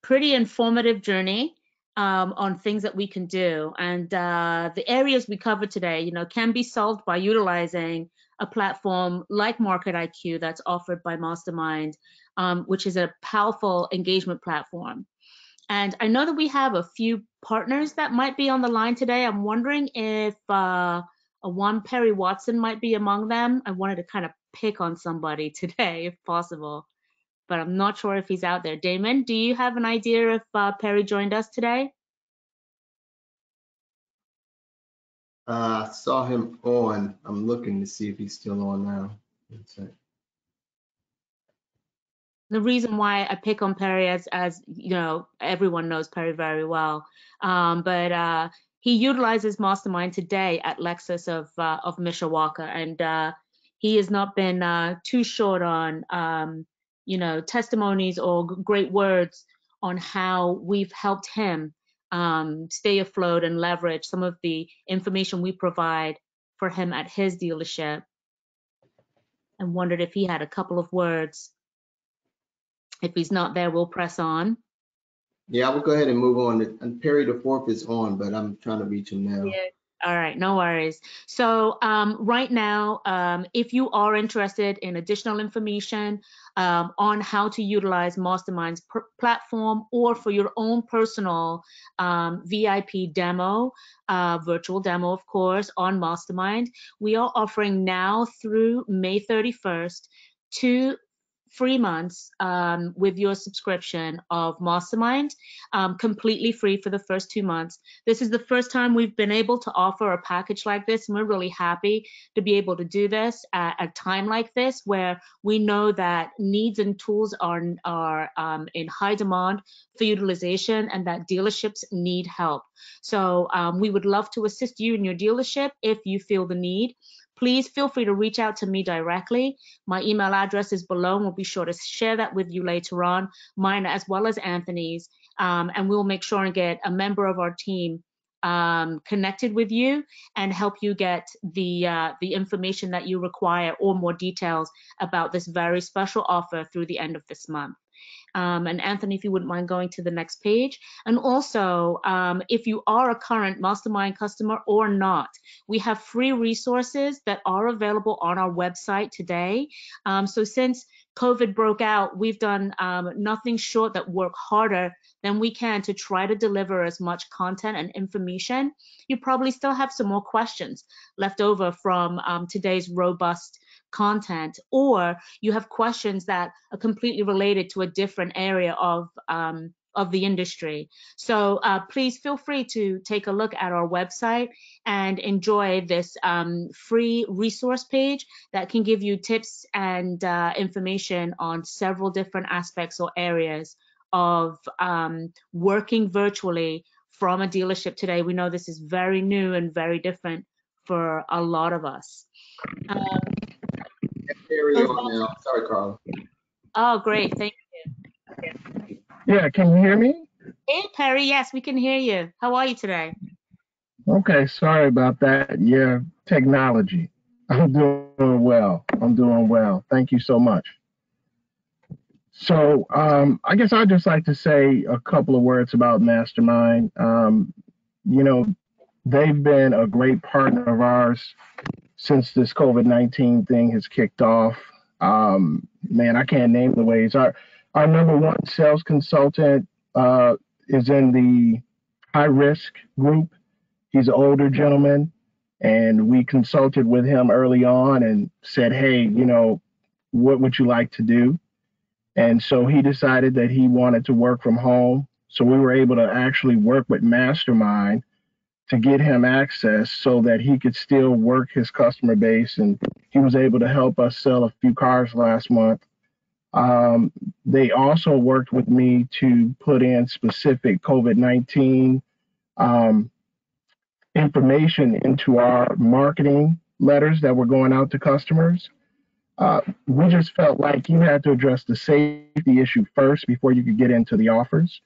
pretty informative journey on things that we can do. And the areas we covered today, can be solved by utilizing a platform like Market IQ that's offered by Mastermind, which is a powerful engagement platform. And I know that we have a few partners that might be on the line today. I'm wondering if one Perry Watson might be among them. I wanted to kind of pick on somebody today, if possible, but I'm not sure if he's out there. Damon, do you have an idea if Perry joined us today? I saw him on. I'm looking to see if he's still on now. The reason why I pick on Perry, as everyone knows Perry very well, but he utilizes Mastermind today at Lexus of Mishawaka, and he has not been too short on testimonies or great words on how we've helped him stay afloat and leverage some of the information we provide for him at his dealership, and wondered if he had a couple of words. If he's not there, we'll press on. Yeah, I will go ahead and move on. And Perry the Fourth is on, but I'm trying to reach him now. Yeah. All right, no worries. So right now, if you are interested in additional information on how to utilize Mastermind's platform, or for your own personal VIP demo, virtual demo, of course, on Mastermind, we are offering now through May 31st 2 free months with your subscription of Mastermind, completely free for the first 2 months. This is the first time we've been able to offer a package like this, and we're really happy to be able to do this at a time like this, where we know that needs and tools are in high demand for utilization, and that dealerships need help. So we would love to assist you in your dealership if you feel the need. Please feel free to reach out to me directly. My email address is below, and we'll be sure to share that with you later on, mine as well as Anthony's, and we'll make sure and get a member of our team connected with you and help you get the information that you require or more details about this very special offer through the end of this month. And Anthony, if you wouldn't mind going to the next page. And also, if you are a current Mastermind customer or not, we have free resources that are available on our website today. So since COVID broke out, we've done nothing short that work harder than we can to try to deliver as much content and information. You probably still have some more questions left over from today's robust content, or you have questions that are completely related to a different area of the industry. So please feel free to take a look at our website and enjoy this free resource page that can give you tips and information on several different aspects or areas of working virtually from a dealership today. We know this is very new and very different for a lot of us. Carry on now. Sorry, Carla. Oh, great. Thank you. Yeah, can you hear me? Hey, Perry. Yes, we can hear you. How are you today? Okay, sorry about that. Yeah, technology. I'm doing well. I'm doing well. Thank you so much. So I guess I'd just like to say a couple of words about Mastermind. You know, they've been a great partner of ours since this COVID-19 thing has kicked off. Man, I can't name the ways. Our number one sales consultant is in the high risk group. He's an older gentleman, and we consulted with him early on and said, hey, you know, what would you like to do? And so he decided that he wanted to work from home. So we were able to actually work with Mastermind to get him access so that he could still work his customer base. And he was able to help us sell a few cars last month. They also worked with me to put in specific COVID-19 information into our marketing letters that were going out to customers. We just felt like you had to address the safety issue first before you could get into the offers.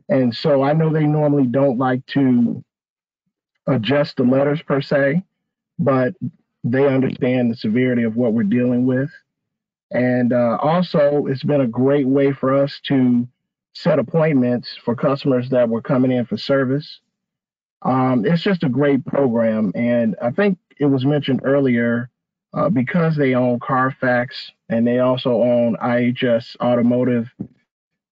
And so I know they normally don't like to adjust the letters per se, but they understand the severity of what we're dealing with. And also, it's been a great way for us to set appointments for customers that were coming in for service. It's just a great program. And I think it was mentioned earlier, because they own Carfax and they also own IHS Automotive,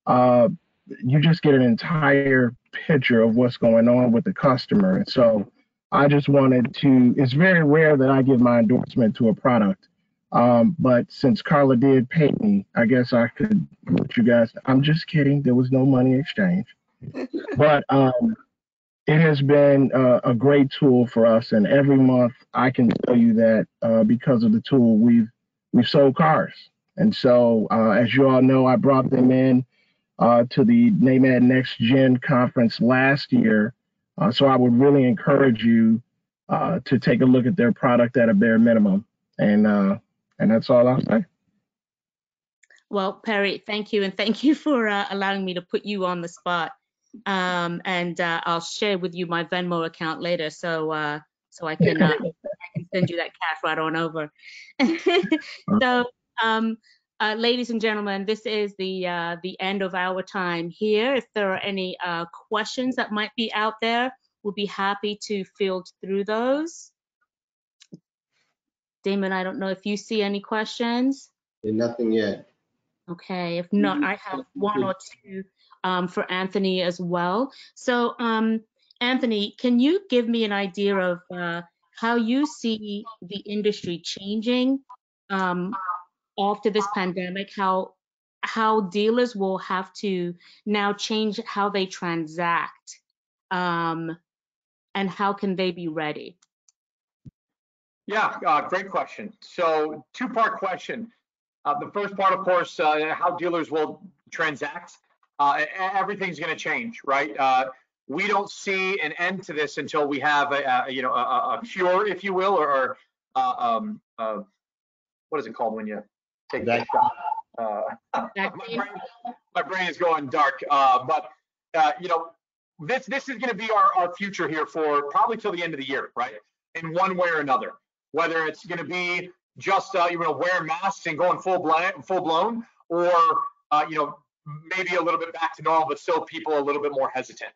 you just get an entire picture of what's going on with the customer. And so I just wanted to, it's very rare that I give my endorsement to a product. But since Carla did pay me, I guess I could let you guys, I'm just kidding. There was no money exchange. But it has been a great tool for us. And every month I can tell you that because of the tool, we've sold cars. And so as you all know, I brought them in to the NAMAD Next Gen conference last year. So I would really encourage you to take a look at their product at a bare minimum. And that's all I'll say. Well, Perry, thank you. And thank you for allowing me to put you on the spot. And I'll share with you my Venmo account later. So I can send you that cash right on over. So, ladies and gentlemen, this is the end of our time here. If there are any questions that might be out there, we'll be happy to field through those. Damon, I don't know if you see any questions. Nothing yet. Okay, if not, I have one or two for Anthony as well. So, Anthony, can you give me an idea of how you see the industry changing after this pandemic, how how dealers will have to now change how they transact, and how can they be ready? Yeah, great question. So two-part question. The first part, of course, how dealers will transact. Everything's going to change, right? We don't see an end to this until we have a cure, if you will, or what is it called when you take that shot? My brain is going dark, but this is going to be our future here for probably till the end of the year, right? In one way or another, whether it's going to be just wearing masks and going full blown, or maybe a little bit back to normal, but still people a little bit more hesitant.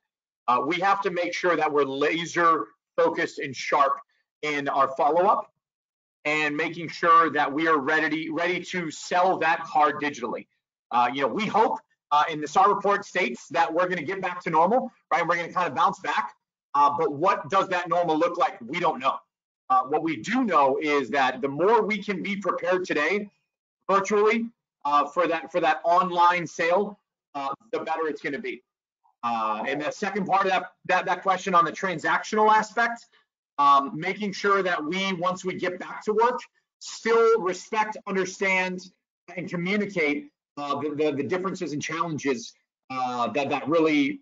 We have to make sure that we're laser focused and sharp in our follow-up and making sure that we are ready to sell that car digitally. We hope in the SAR report states that we're going to get back to normal, right? We're going to kind of bounce back. But what does that normal look like? We don't know. What we do know is that the more we can be prepared today virtually for that online sale, the better it's going to be. And the second part of that question on the transactional aspect, making sure that once we get back to work, still respect, understand, and communicate the differences and challenges that really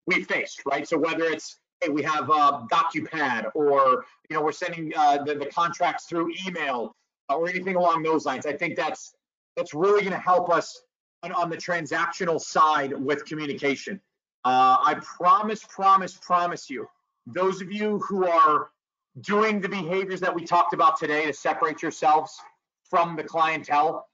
we faced, right? So whether it's, hey, we have DocuPad, or we're sending the contracts through email, or anything along those lines. I think that's really going to help us on the transactional side with communication. I promise you, those of you who are doing the behaviors that we talked about today to separate yourselves from the clientele,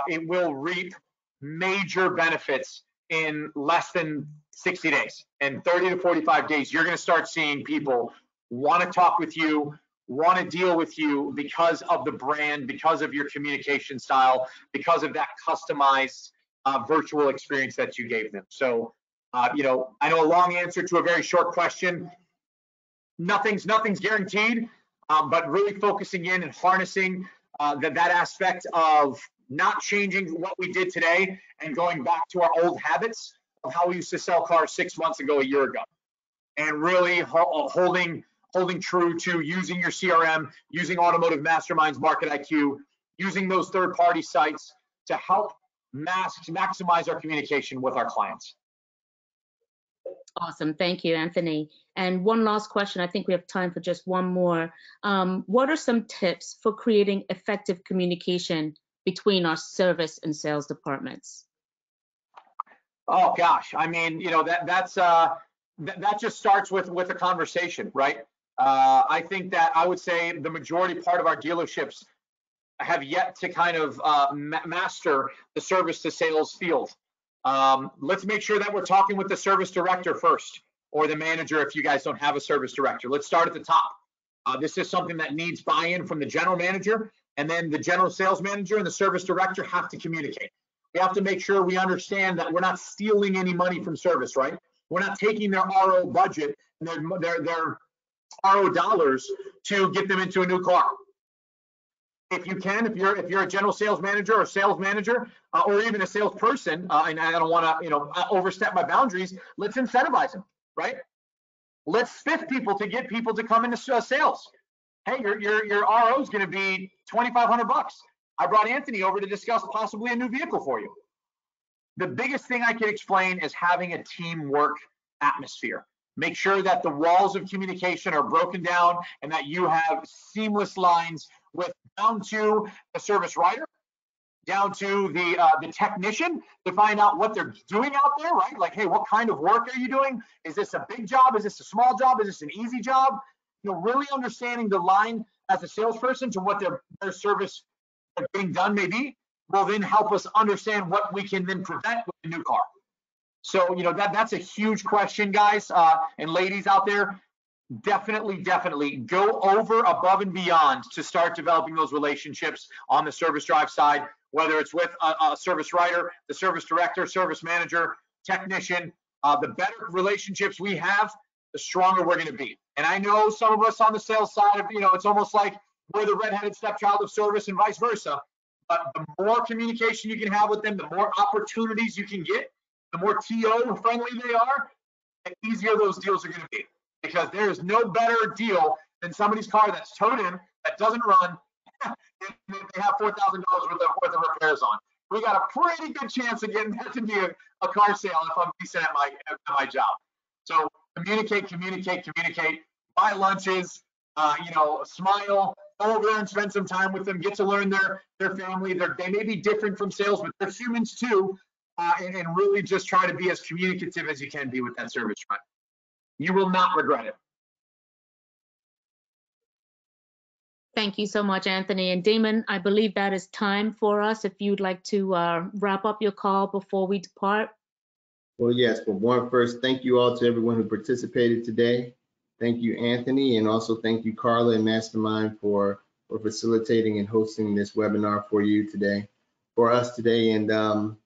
it will reap major benefits in less than 60 days. In 30 to 45 days, you're going to start seeing people want to talk with you, want to deal with you because of the brand, because of your communication style, because of that customized virtual experience that you gave them. So, I know a long answer to a very short question. Nothing's guaranteed, but really focusing in and harnessing that aspect of not changing what we did today and going back to our old habits of how we used to sell cars 6 months ago, a year ago, and really holding true to using your CRM, using Automotive Masterminds Market IQ, using those third-party sites to help maximize our communication with our clients. Awesome. Thank you, Anthony. And one last question. I think we have time for just one more. What are some tips for creating effective communication between our service and sales departments? Oh gosh, I mean, that just starts with a conversation, right? I think that I would say the majority part of our dealerships have yet to kind of master the service to sales field. Let's make sure that we're talking with the service director first, or the manager if you guys don't have a service director. Let's start at the top. This is something that needs buy-in from the general manager, and then the general sales manager and the service director have to communicate. We have to make sure we understand that we're not stealing any money from service, right? We're not taking their RO budget and their RO dollars to get them into a new car. If you can, if you're a general sales manager or sales manager, or even a salesperson, and I don't want to overstep my boundaries, let's incentivize them, right? Let's spiff people to get people to come into sales. Hey, your RO is going to be $2,500. I brought Anthony over to discuss possibly a new vehicle for you. The biggest thing I can explain is having a teamwork atmosphere. Make sure that the walls of communication are broken down and that you have seamless lines with down to the service writer, down to the technician, to find out what they're doing out there, right? Like, hey, what kind of work are you doing? Is this a big job? Is this a small job? Is this an easy job? Really understanding the line as a salesperson to what their service getting done maybe will then help us understand what we can then prevent with a new car. So, that's a huge question, guys and ladies out there. Definitely go over, above and beyond to start developing those relationships on the service drive side, whether it's with a service writer, the service director, service manager, technician. The better relationships we have, the stronger we're going to be. And I know some of us on the sales side of, it's almost like we're the redheaded stepchild of service and vice versa. but the more communication you can have with them, the more opportunities you can get, the more TO friendly they are, the easier those deals are going to be. Because there is no better deal than somebody's car that's towed in, that doesn't run, and they have $4,000 worth of repairs on. We got a pretty good chance of getting that to be a car sale if I'm decent at my job. So communicate, buy lunches, smile, go over there and spend some time with them, get to learn their family. They may be different from sales, but they're humans too, and really just try to be as communicative as you can be with that service rep. You will not regret it. Thank you so much, Anthony. And Damon, I believe that is time for us. If you'd like to wrap up your call before we depart. Well, yes, but one first, thank you all to everyone who participated today. Thank you, Anthony, and also thank you, Carla and Mastermind for facilitating and hosting this webinar for us today. And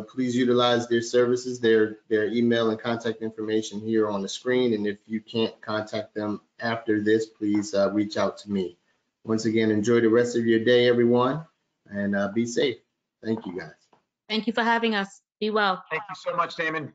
please utilize their services, their email and contact information here on the screen. And if you can't contact them after this, please reach out to me. Once again, enjoy the rest of your day, everyone, and be safe. Thank you, guys. Thank you for having us. Be well. Thank you so much, Damon.